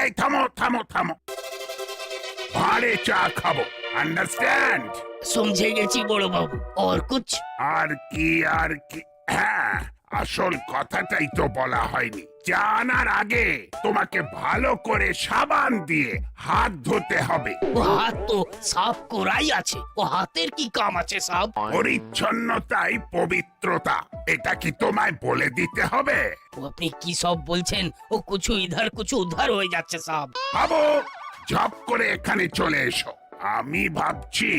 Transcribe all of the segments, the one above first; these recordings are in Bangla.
এই থামো থামো থামো, ভাঁড়ে চা খাবো, আন্ডারস্ট্যান্ড? समझे গেছি বড় বাবু। और कुछ? আর কি আর কি, হ্যাঁ, আসল কথাটাই তো বলা হয়নি। জানার আগে তোমাকে ভালো করে সাবান দিয়ে হাত ধুতে হবে। ও হাত তো সাফ করাই আছে, ও হাতের কি কাম আছে সাহেব? পরিচ্ছন্নতাই পবিত্রতা, এটা কি তোমায় বলে দিতে হবে? ও আপনি কি সব বলছেন? ও কিছু ইধার কিছু উধার হয়ে যাচ্ছে সাহেব। ভাবো, ঝপ করে এখানে চলে এসো। আমি ভাবছি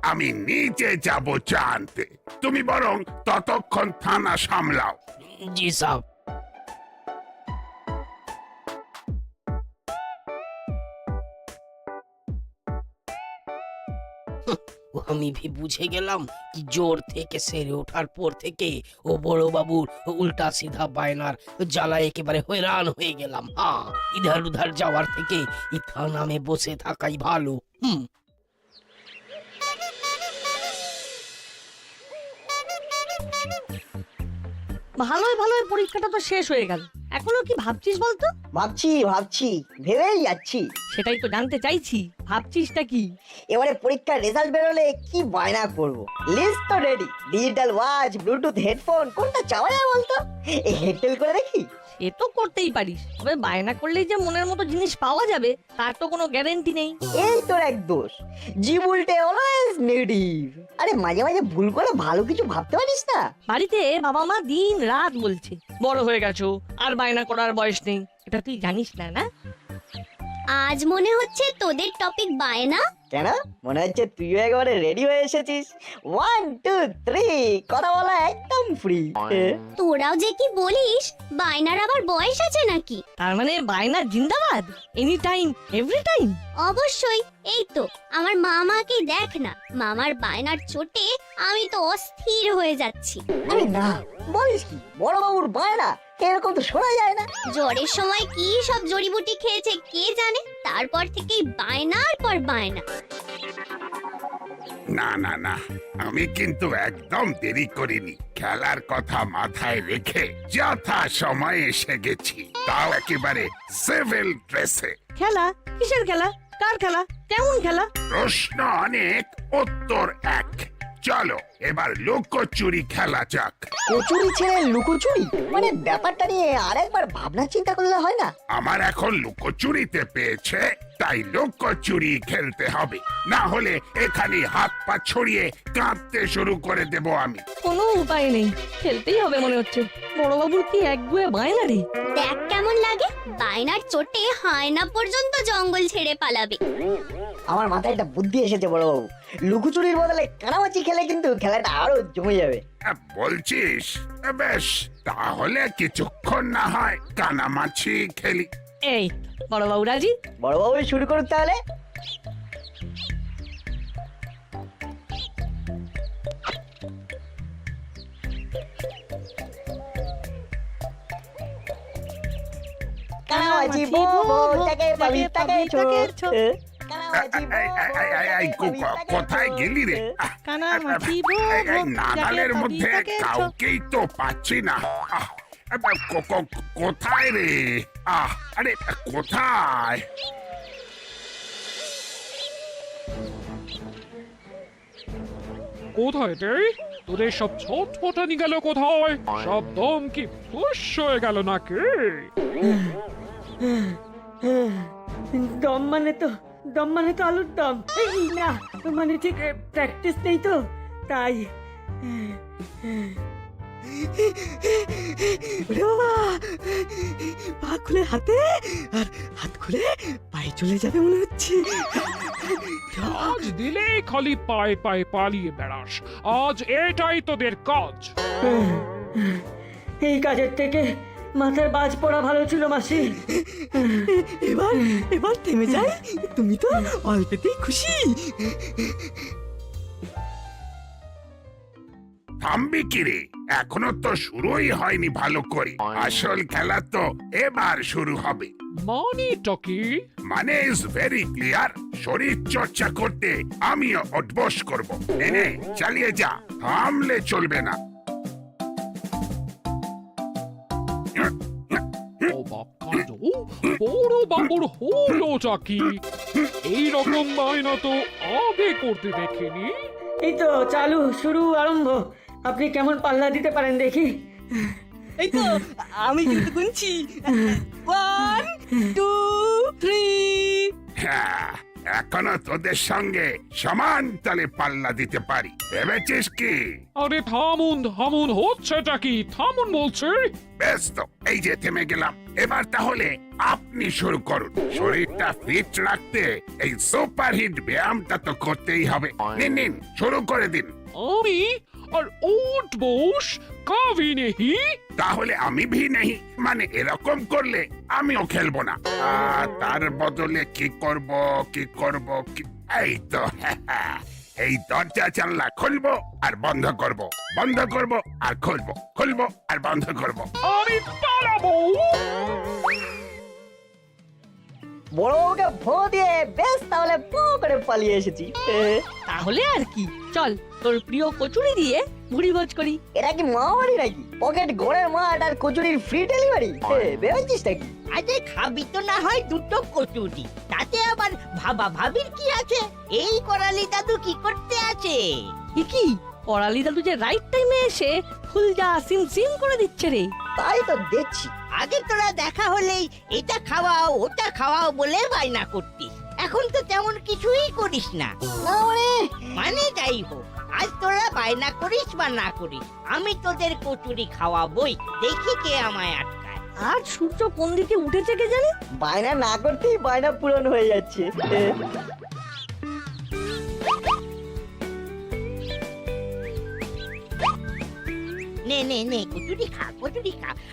আমি নিজে যাব জানতে, তুমি বরং ততক্ষণ থানা সামলাও। জি সাহেব। ও আমি ভি বুঝে গেলাম কি জোর থেকে সেরে ওঠার পর থেকে ও বড় বাবুর উল্টা সিধা বায়নার জ্বালায় একেবারে হয়রান হয়ে গেলাম। হ্যাঁ, ইধার উধার যাওয়ার থেকে এই থানামে বসে থাকাই ভালো। ভালোই ভালোই পরীক্ষাটা তো শেষ হয়ে গেল, এখনো কি ভাবছিস বলতো? ভাবছি ভেবেই যাচ্ছি। সেটাই তো জানতে চাইছি, ভাবছিসটা কি? এবারে পরীক্ষার রেজাল্ট বেরোলে কি বায়না করব। লিস্ট তো ready, digital watch, Bluetooth headphone, কোনটা চাওয়া যায় বলতো? এই হেডটেল করে দেখি। এ তো করতেই পারিস, তবে বায়না করলেই যে মনের মতো জিনিস পাওয়া যাবে তার তো কোনো গ্যারান্টি নেই। এই তোর এক দোষ, জি উল্টে অলওয়েজ নেগেটিভ। আরে মাঝে মাঝে ভুল করে ভালো কিছু ভাবতে পারিস না? বাড়িতে বাবা মা দিন রাত বলছে বড় হয়ে গেছো, আর বায়না করার বয়স নেই। এটা তুই জানিস না? না আজ মনে হচ্ছে তোদের টপিক বায়না। কেন মনে হচ্ছে তুইও একেবারে রেডি হয়ে এসেছিস? 1 2 3 কথা বলা একদম ফ্রি। তোরাও যে কি বলিস, বায়নার আবার বয়স আছে নাকি? তার মানে বায়না জিন্দাবাদ, এনি টাইম এভরি টাইম। অবশ্যই। এই তো আমার মামাকে দেখ না, মামার বায়নার চোটে আমি তো অস্থির হয়ে যাচ্ছি। আরে না, বলিস কি, বড় বাবুর বায়না এরকম তো শোনা যায় না। জ্বরের সময় কি সব জড়িবুটি খেয়েছে কে জানে, তারপর থেকেই বায়নার পর বায়না। না না না, আমি কিন্তু একদম দেরি করিনি। খেলার কথা মাথায় রেখে যথা সময় এসে গেছি, তাও একেবারে সিভিল ড্রেসে। খেলা? কিসের খেলা? কার খেলা? কেমন খেলা? প্রশ্ন অনেক, উত্তর এক। চলো এবার লুকোচুরি খেলা যাক। কচুরি ছেড়ে লুকোচুরি, মানে ব্যাপারটা নিয়ে আরেকবার ভাবনা চিন্তা করলে হয় না? আমার এখন লুকোচুরিতে পেয়েছে, তাই লুকোচুরি খেলতে হবে, না হলে এখানে হাত পা ছড়িয়ে কাঁদতে শুরু করে দেব আমি। কোনো উপায় নেই, খেলতেই হবে মনে হচ্ছে। বড় বাবুর কি একগুয়ে বায়না রে। দেখ কেমন লাগে, বায়নার চোটে হায়না পর্যন্ত জঙ্গল ছেড়ে পালাবে। আমার মাথায় একটা বুদ্ধি এসেছে বড় বাবু, লুকোচুরির বদলে কানামাচি খেলে কিন্তু খেলাটা আরো জমে যাবে। বলছিস? বেশ, তাহলে কিছুক্ষণ না হয় কানামাছি খেলি। এই বড় বাবু রাজি? বড় বাবু শুরু করুক তাহলে। কানামাচি বো তাকে পাবি তাকে ছো। কোথায় গেলি রে? নাগালের মধ্যে কাউকেই তো পাচ্ছি না। কোথায় রে? আরে কোথায়? কোথায় রে? তোদের সব ছটফটানি গেল কোথায়? সব দম কি ফুস হয়ে গেল নাকি? দম মানে তো আলুর দম। এই না, মানে ঠিক প্র্যাকটিস নেই তো তাই। পা খুলে হাতে আর হাত খুলে পায়ে চলে যাবে মনে হচ্ছে। আজ দিলে খালি পায়ে পায়ে পালিয়ে বেড়াস, আজ এটাই তোদের কাজ। এই কাজের থেকে মাথার বাজ পড়া ভালো ছিল মাসি। এবার থেমে যাই, তুমি তো অল্পেতেই খুশি। থামবি কি রে? এখনো তো শুরুই হয়নি ভালো করে। আসল খেলা তো এবার শুরু হবে। মানেটা কি? মানে ইজ ভেরি ক্লিয়ার, শরীর চর্চা করতে আমিও অভ্যাস করব। এনে চালিয়ে যা, থামলে চলবে না। অবাক কাণ্ড। বড় বাবুর হলোটা কি? এইরকম বায়না তো আগে করতে দেখিনি। এই তো চালু, শুরু, আরম্ভ। আপনি কেমন পাল্লা দিতে পারেন দেখি। এই তো আমি কিন্তু গুনছি 1 2 3 হ্যাঁ, এখনো তোদের সঙ্গে সমান তালে পাল্লা দিতে পারি ভেবেছিস কি? আরে থামুন থামুন, হচ্ছেটা কি? থামুন বলছে। বেশ তো, এই যে থেমে গেলাম। এবার তাহলে আপনি শুরু করুন। শরীরটা ফিট রাখতে এই সুপারহিট ব্যায়ামটা তো করতেই হবে। নিন নিন, শুরু করে দিন। আমি আর উঠ বোস কাভি নেহি। তাহলে আমি ভি নেই মানে এরকম করলে আমিও খেলবো না। তার বদলে কি করব কি করব কি, এই তো এই দরজা জানলা খুলবো আর বন্ধ করব, বন্ধ করব আর খুলবো, খুলবো আর বন্ধ করব। আমি পালাবো। বড় বউকে ভো দিয়ে বেশ তাহলে পো করে পালিয়ে এসেছি। তাহলে আর কি, চল তোর প্রিয় কচুরি দিয়ে ভুড়ি ভোজ করি। এটা কি মাওয়ারি নাকি? পকেট গোড়ের মাঠ আর কচুরির ফ্রি ডেলিভারি? ভেবেছিস নাকি? আরে খাবি তো না হয় দুটো কচুরি, তাতে আবার ভাবা ভাবির কি আছে? এই করালি দাদু কি করতে আছে? কি করালি দাদু যে রাইট টাইমে এসে ফুল যা সিম সিম করে দিচ্ছে রে। তাই তো দেখছি। আগে তোরা দেখা হলেই এটা খাওয়াও ওটা খাওয়াও বলে বায়না করতিস, এখন তো তেমন কিছুই করিস না। না মানে যাই হোক, আজ তোরা বায়না করিস বা না করিস, আমি তোদের কচুরি খাওয়াবই, দেখি কে আমায় আটকায়। আর সূর্য কোন দিকে উঠেছে কে জানে। বায়না না করতেই বায়না পূরণ হয়ে যাচ্ছে। নে নে নে কচুরি খা,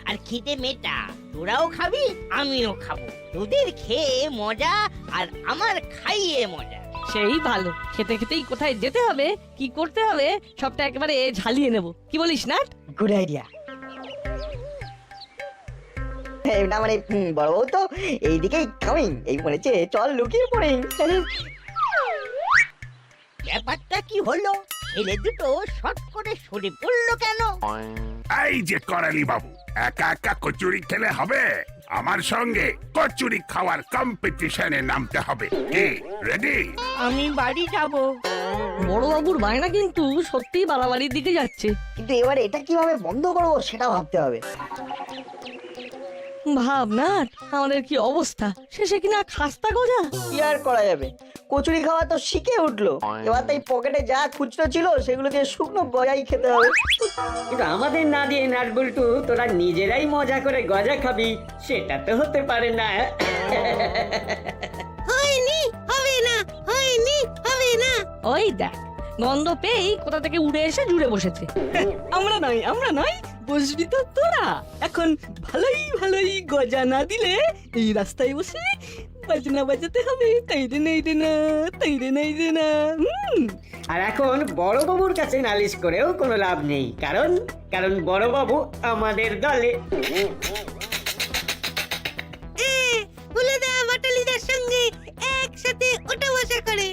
আর খিদে মেটা। তোরাও খাবি আমিও খাবো, তোদের খেয়ে মজা আর আমার খাইয়ে মজা। সেই ভালো, খেতে খেতেই কোথায় যেতে হবে কি করতে হবে সবটা একেবারে ঝালিয়ে নেব, কি বলিস না? Good idea. না মানে বড় বউ তো এইদিকেই কামিং, এই বলেছে চল লুকিয়ে পড়ি। ব্যাপারটা কি হলো? ছেলে দুটো শট করে সরে পড়লো কেন? এই যে করালি বাবু, একা একা কচুরি খেলে হবে? আমার সঙ্গে কচুরি খাওয়ার কম্পিটিশনে নামতে হবে। কি রেডি? আমি বাড়ি যাব। বড়বাবুর বায়না কিন্তু সত্যিই বাড়াবাড়ির দিকে যাচ্ছে। কিন্তু এবার এটা কিভাবে বন্ধ করবো সেটা ভাবতে হবে। ভাব না আমাদের কি অবস্থা, শেষে কিনা খাস্তা গজা। কি আর করা যাবে, কচুরি খাওয়া তো শিখে উঠলো। এবার তাই পকেটে যা খুচরো ছিল সেগুলো দিয়ে শুকনো গজাই খেতে হবে। কিন্তু আমাদের না দিয়ে নাটবল্টু তোরা নিজেরাই মজা করে গজা খাবি, সেটা তো হতে পারে না। হয়নি, হবে না, হয়নি, হবে না। ওই দেখ, গন্ধ পেয়েই কোথা থেকে উড়ে এসে জুড়ে বসেছে। আমরা নয় বসবি তো তোরা। এখন ভালোই ভালোই গজা না দিলে এই রাস্তায় বসে বাজনা বাজাতে হবে। তাই রে নাই রে না, তাই রে নাই রে না। আর এখন বড় বাবুর কাছে নালিশ করেও কোনো লাভ নেই, কারণ কারণ বড় বাবু আমাদের দলে। হুলেদা বাটালিদার সঙ্গে একসাথে ওঠা বসা করে।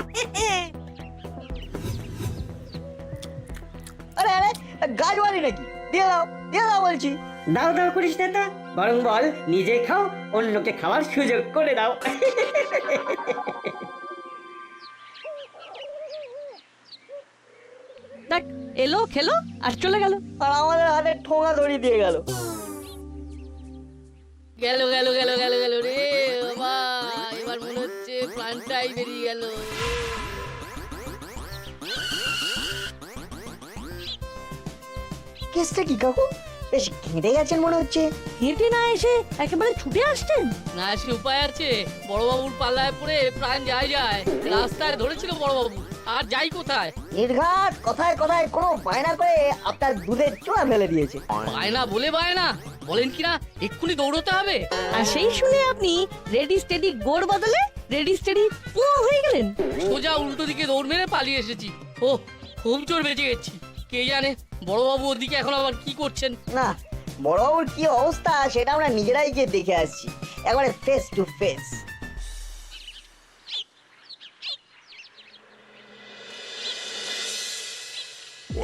আরে আরে গাছ বাড়ি নাকি? দিয়ে দাও বলছি। দাও দাও করিস না তা, বরং বল নিজে খাও, অন্যকে খাওয়ার সুযোগ করে দাও। দেখ এলো খেলো আর চলে গেল। আর আমাদের হাতে ঠোঙা ধরিয়ে দিয়ে গেল। গেল গেল গেল গেল গেল রে বাবা, এবার মনে হচ্ছে প্রাণটাই বেরিয়ে গেল। কেসটা কি কাকু? বেশ ঘেঁটে গেছেন মনে হচ্ছে। হেঁটে না এসে একেবারে ছুটে আসছেন। না সে উপায় আছে, বড়বাবুর পাল্লায় পড়ে প্রাণ যায় যায়। রাস্তায় ধরেছিল বড়বাবু, আর যাই কোথায়? নির্ঘাত কথায় কথায় কোনো বায়না করে আপনার দুধের চোড়া ফেলে দিয়েছে। বায়না বলে বায়না, বলেন কিনা এক্ষুনি দৌড়তে হবে। আর সেই শুনে আপনি রেডি স্টেডি গোড় বদলে রেডি স্টেডি পো হয়ে গেলেন। সোজা উল্টো দিকে দৌড় মেরে পালিয়ে এসেছি। ও খুব জোর বেঁচে গেছি। কে জানে বড়বাবু ওদিকে এখন আবার কি করছেন। না, বড়বাবুর কি অবস্থা সেটা আমরা নিজেরাই গিয়ে দেখে আসছি, একবারে ফেস টু ফেস।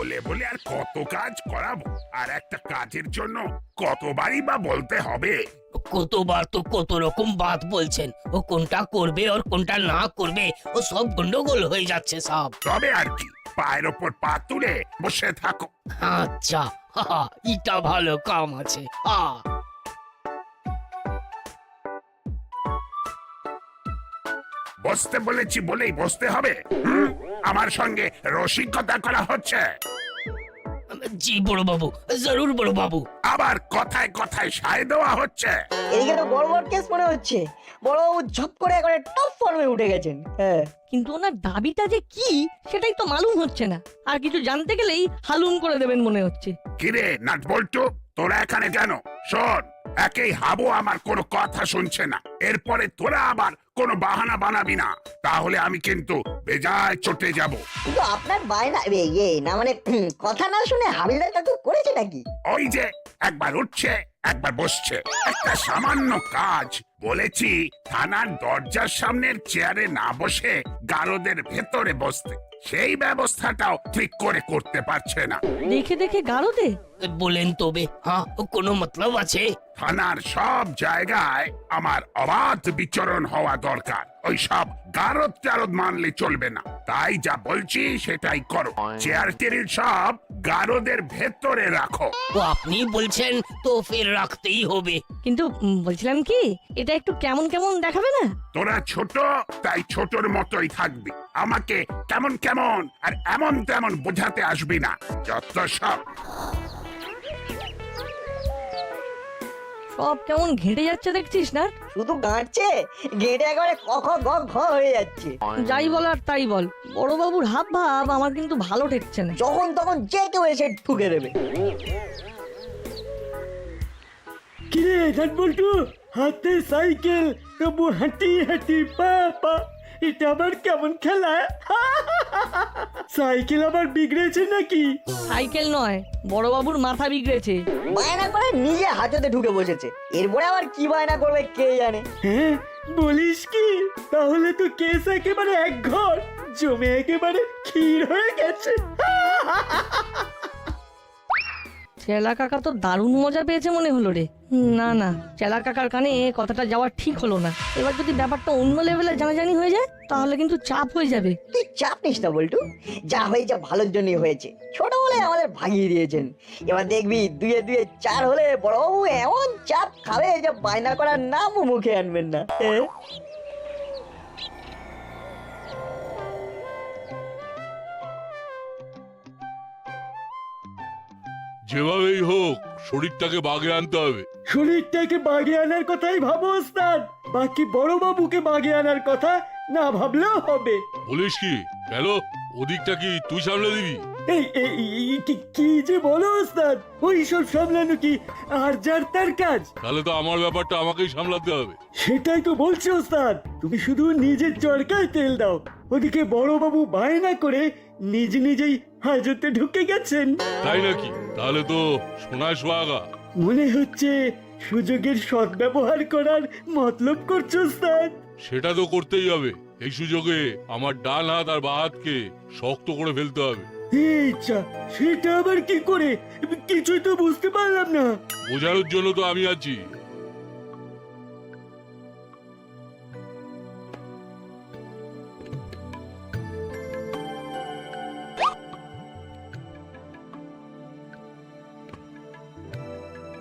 বলে বলে আর কত কাজ করাবো, আর একটা কাজের জন্য কতবারই বা বলতে হবে। কতবার তো কত রকম বাত বলছেন, ও কোনটা করবে আর কোনটা না করবে ও সব গন্ডগোল হয়ে যাচ্ছে সব। তবে আর কি, পায়ের ওপর পা তুলে বসে থাকো। আচ্ছা, এটা ভালো কাম আছে। বসতে বলেছি বলেই বসতে হবে? হুম? আমার সঙ্গে রসিকতা করা হচ্ছে? জি বড় বাবু, জরুর বড় বাবু। আবার কথায় কথায় সায় দেওয়া হচ্ছে। এদিকে তো বড় বড় কেস মনে হচ্ছে, বড়বাবু ঝপ করে একবারে টপ ফর্মে উঠে গেছেন। হ্যাঁ, কিন্তু ওনার দাবিটা যে কি সেটাই তো মালুম হচ্ছে না। আর কিছু জানতে গেলেই হালুম করে দেবেন মনে হচ্ছে। কিরে নাট বল্টু, তোরা এখানে কেন? শোন, একেই হাবু আমার কোনো কথা শুনছে না, এরপরে তোরা আবার কোনো বাহানা বানাবি না, তাহলে আমি কিন্তু বেজায় চটে যাব। কিন্তু আপনার বায়না না মানে কথা না শুনে হাবিলদার কাকু করেছে নাকি? ওই যে একবার উঠছে একবার বসছে, একটা সামান্য কাজ বলেছি থানার দরজার সামনের চেয়ারে না বসে গারদের ভেতরে বসতে, সেই ব্যবস্থাটাও ঠিক করে করতে পারছে না। দেখে দেখে গারদে বলেন তবে, হ্যাঁ কোনো মতলব আছে? থানার সব জায়গায় আমার অবাধ বিচরণ হওয়া দরকার, ওই সব গারদ টারদ মানলে চলবে না। তাই যা বলছি সেটাই করো, চেয়ার টেবিল সব গারদের ভেতরে রাখো। ও আপনি বলছেন তো ফের রাখতেই হবে। কিন্তু বলছিলাম কি, এটা একটু কেমন কেমন দেখাবে না? তোরা ছোট তাই ছোটর মতোই থাকবি, আমাকে কেমন কেমন আর এমন তেমন বোঝাতে আসবি না, যত সব। সব কেমন ঘেঁটে যাচ্ছে দেখছিস না? শুধু গাঁটছে, গেটে একবারে ক খ গ ঘ হয়ে যাচ্ছে। যাই বল আর তাই বল, বড়বাবুর হাব ভাব আমার কিন্তু ভালো ঠেকছে না। যখন তখন যে কেউ এসে ঠুকে দেবে। কিরে বল্টু, হাতে সাইকেল তবু হাঁটি হাঁটি পা পা, এটা আবার কেমন খেলা? সাইকেল আবার বিগড়েছে নাকি? সাইকেল নয়, বড়বাবুর মাথা বিগড়েছে। বায়না করে নিজে হাজতে ঢুকে বসেছে, এরপরে আবার কি বায়না করবে কে জানে। হ্যাঁ বলিস কি, তাহলে তো কেস একেবারে এক ঘর জমে একেবারে ক্ষীর হয়ে গেছে। চেলা কাকা তো দারুণ মজা পেয়েছে মনে হলো রে। না না, চেলা কাকার কানে কথাটা যাওয়া ঠিক হলো না। এবার যদি ব্যাপারটা অন্য লেভেলে জানাজানি হয়ে যায় তাহলে কিন্তু চাপ হয়ে যাবে। তুই চাপ নিস না বল্টু, যা হয়েছে ভালোর জন্যই হয়েছে, ছোট বলে আমাদের ভাগিয়ে দিয়েছেন। এবার দেখবি দুয়ে দুয়ে চার হলে বড়বাবু এমন চাপ খাবে যে বায়না করার নামও মুখে আনবেন না। যেভাবেই হোক শরীরটাকে বাগে আনতে হবে। শরীরটাকে বাগে আনার কথাই ভাবো ওস্তাদ, বাকি বড়বাবুকে বাগে আনার কথা না ভাবলেও হবে। বলিস কি? গেল ওদিকটা কি তুই সামলে দিবি? কি যে বলো ওস্তাদ, ওই সব সামলানো কি আর যার তার কাজ? তাহলে তো আমার ব্যাপারটা আমাকেই সামলাতে হবে। সেটাই তো বলছি ওস্তাদ, তুমি শুধু নিজের চরকায় তেল দাও। ওদিকে বড়বাবু বায়না করে নিজেই হাজতে ঢুকে গেছেন। তাই নাকি? তাহলে তো সোনায় সোহাগা। মনে হচ্ছে সুযোগের সদ্ব্যবহার করার মতলব করছো ওস্তাদ। সেটা তো করতেই হবে, এই সুযোগে আমার ডান হাত আর বাঁ হাতকে শক্ত করে ফেলতে হবে। ইচ্ছা, সেটা আবার কি করে? কিছুই তো বুঝতে পারলাম না। বোঝানোর জন্য তো আমি আছি।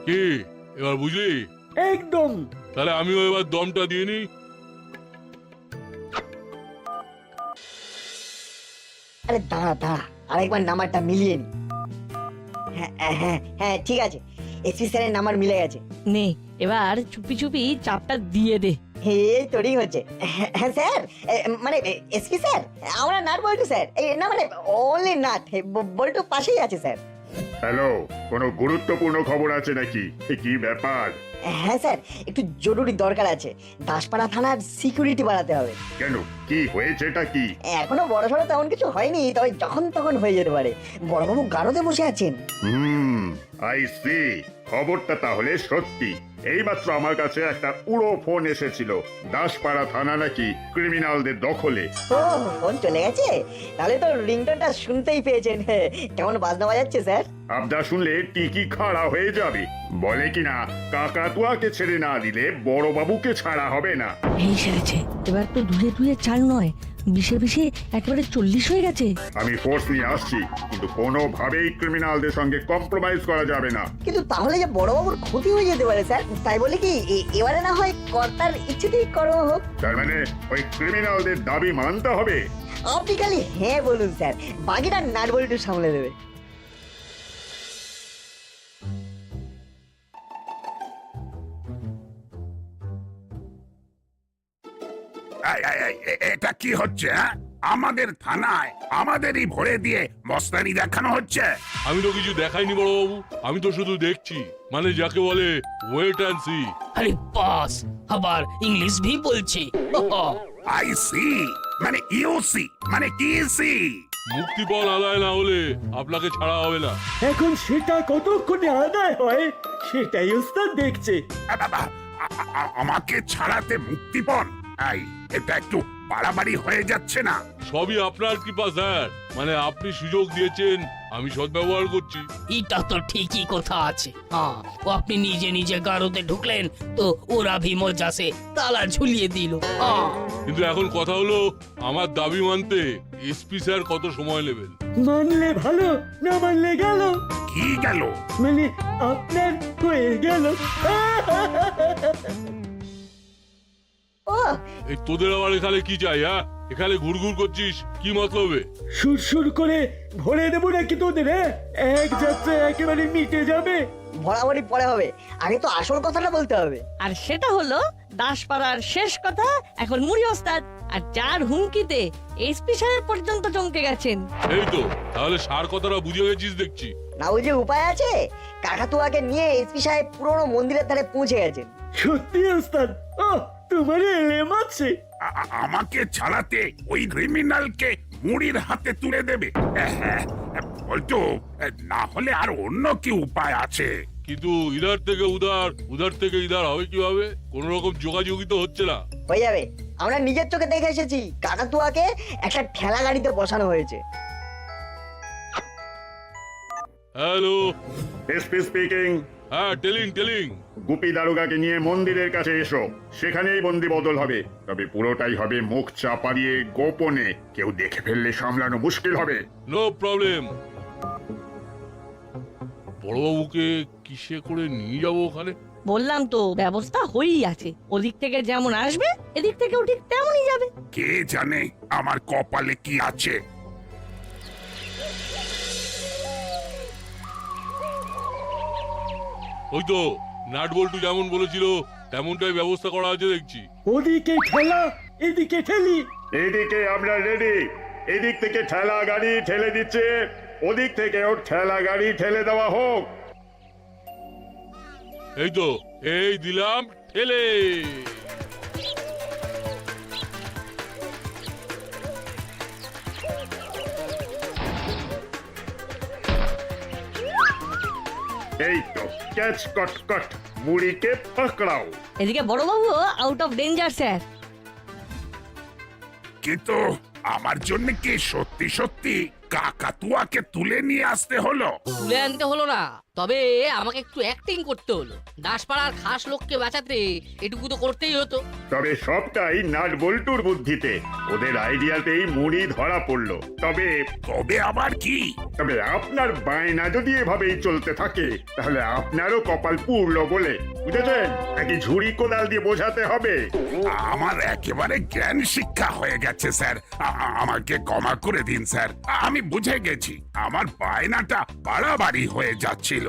কি এবার বুঝলি? একদম। তাহলে আমিও এবার দমটা দিয়ে নিই। আরে দাঁড়া দাঁড়া, আরেকবার নাম্বারটা মিলিয়ে নি। হ্যাঁ ঠিক আছে, এসপি স্যারের নাম্বার মিলে গেছে। নে এবার চুপি চুপি চাপটা দিয়ে দে। এই তৈরি হচ্ছে। হ্যাঁ স্যার, মানে এসপি স্যার, আমরা নাট বল্টু স্যার, এই না মানে অনলি নাট, বল্টু পাশেই আছে স্যার। হ্যালো, কোনো গুরুত্বপূর্ণ খবর আছে নাকি? কি ব্যাপার? হ্যাঁ স্যার, একটু জরুরি দরকার আছে। দাসপাড়া থানার সিকিউরিটি বাড়াতে হবে। কেন, কি হয়েছে, এটা কি? এখনো বড়সড় তেমন কিছু হয়নি, তবে যখন তখন হয়ে যেতে পারে। বড়বাবু গারদে বসে আছেন। আই সি, খবরটা তাহলে সত্যি। এইমাত্র আমার কাছে একটা উড়ো ফোন এসেছিল, দাসপাড়া থানা নাকি ক্রিমিনালদের দখলে। ও, ফোন চলে গেছে? তাহলে তো রিংটোনটা শুনতেই পেয়েছেন। কেমন বাজনা বাজাচ্ছে স্যার? আবদা শুনলে টিকি খাড়া হয়ে যাবে। বলে কিনা কাকাতুয়াকে ছেড়ে না দিলে বড়বাবুকে ছাড়া হবে না। এই সেরেছে, এবার তো ধুয়ে ধুয়ে চাল নয়, বিষে বিষে একেবারে 40 হয়ে গেছে। আমি ফোর্স নিয়ে আসছি, কিন্তু কোনোভাবেই ক্রিমিনালদের সঙ্গে কম্প্রোমাইজ করা যাবে না। কিন্তু তাহলে যে বড়বাবুর ক্ষতি হয়ে যেতে পারে স্যার। তাই বলে কি এবারে না হয় কর্তার ইচ্ছেতেই কর্ম হোক? তার মানে ওই ক্রিমিনালদের দাবি মানতে হবে। আপনি খালি হ্যাঁ বলুন স্যার, বাকিটা নাটবল্টু সামলে দেবে। এটা কি হচ্ছে? আমাদের থানায় আমাদেরই ভরে দিয়ে মস্তানি দেখানো হচ্ছে। আমি তো কিছু দেখাইনি বড়বাবু, আমি তো শুধু দেখছি, মানে যাকে বলে ওয়েট অ্যান্ড সি। আরে বাস, আবার ইংলিশ ভি বলছে। আই সি মানে ইউসি মানে টিসি। মুক্তিপণ আদায় না হলে আপনাকে ছাড়া হবে না। এখন সেটা কতক্ষণে আদায় হয় সেটাই ওস্তাদ দেখছে। আমাকে ছাড়াতে মুক্তিপণ? এটা একটু বাড়াবাড়ি হয়ে যাচ্ছে না? সবই আপনার কৃপা স্যার, মানে আপনি সুযোগ দিয়েছেন, আমি সদ্ব্যবহার করছি। এটা তো ঠিকই কথা আছে। হ্যাঁ, ও আপনি নিজে নিজে গারদে ঢুকলেন তো ওরা ভি মজাসে তালা ঝুলিয়ে দিল। কিন্তু এখন কথা হলো, আমার দাবি মানতে এসপি স্যার কত সময় নেবেন? মানলে ভালো, না মানলে গেল। কি গেল? মানে আপনার হয়ে গেল। ও, এই তোদের আবার এখানে কি চাই? হ্যাঁ, এখানে ঘুরঘুর করছিস কি মতলবে? সুরসুর করে ভরে দেবো নাকি তোদের? এক যাত্রা একেবারে মিটে যাবে। বরাবরই পরে হবে, আগে তো আসল কথাটা বলতে হবে। আর সেটা হলো দাসপাড়ার শেষ কথা এখন মুড়ি ওস্তাদ, আর যার হুমকিতে এসপি সাহেব পর্যন্ত চমকে গেছেন। এই তো, তাহলে সার কথাটা বুঝে গেছিস দেখছি। না বুঝে উপায় আছে? কাকাতুয়াকে নিয়ে এসপি সাহেব পুরোনো মন্দিরের ধারে পৌঁছে গেছেন। সত্যি ওস্তাদ, ও তোমার এলেম আছে। আমাকে ছাড়াতে ওই ক্রিমিনালকে মুড়ির হাতে তুলে দেবে? বলতো, না হলে আর অন্য কি উপায় আছে? কিন্তু ইধার থেকে উধার, উধার থেকে ইধার হবে কিভাবে? কোন রকম যোগাযোগই তো হচ্ছে না। হয়ে যাবে, আমরা নিজের চোখে দেখে এসেছি। কাকাতুয়াকে একটা ঠেলা গাড়িতে বসানো হয়েছে। Hello, SP speaking. হ্যাঁ, টেলিং। গুপি দারোগাকে নিয়ে মন্দিরের কাছে এসো, সেখানেই বন্দি বদল হবে। তবে পুরোটাই হবে মুখ চাপাড়িয়ে গোপনে, কেউ দেখে ফেললে সামলানো মুশকিল হবে। No problem. বড়বাবুকে কিসে করে নিয়ে যাবো ওখানে? বললাম তো ব্যবস্থা হয়েই আছে, ওদিক থেকে যেমন আসবে এদিক থেকেও ঠিক তেমনই যাবে। কে জানে আমার কপালে কি আছে। ওই তো নাট বল্টু যেমন বলেছিল তেমনটাই ব্যবস্থা করা আছে দেখছি। ওদিকে ঠেলা, এদিকে ঠেলি। এদিকে আমরা রেডি। এদিক থেকে ঠেলা গাড়ি ঠেলে দিচ্ছে, ওদিক থেকেও ঠেলা গাড়ি ঠেলে দেওয়া হোক। এই তো, এই দিলাম ঠেলে। এই তো, ক্যাচ কট কট, মুড়িকে পকড়াও। এদিকে বড়বাবু আউট অফ ডেঞ্জার স্যার। কিন্তু আমার জন্য কি সত্যি সত্যি কাকাতুয়াকে তুলে নিয়ে আসতে হলো? তুলে আনতে হলো না, তবে আমাকে একটু অ্যাক্টিং করতে হলো। দাসপাড়ার খাস লোককে বাঁচাতে এটুকু তো করতেই হতো। তবে সবটাই নাট বল্টুর বুদ্ধিতে, ওদের আইডিয়াতেই মুড়ি ধরা পড়লো। তবে তবে আবার কি? তবে আপনার বায়না যদি এভাবেই চলতে থাকে তাহলে আপনারও কপাল পুড়লো বলে, বুঝেছেন? নাকি ঝুড়ি কোদাল দিয়ে বোঝাতে হবে? আমার একেবারে জ্ঞান শিক্ষা হয়ে গেছে স্যার, আমাকে ক্ষমা করে দিন স্যার। আমি বুঝে গেছি আমার বায়নাটা বাড়াবাড়ি হয়ে যাচ্ছিল।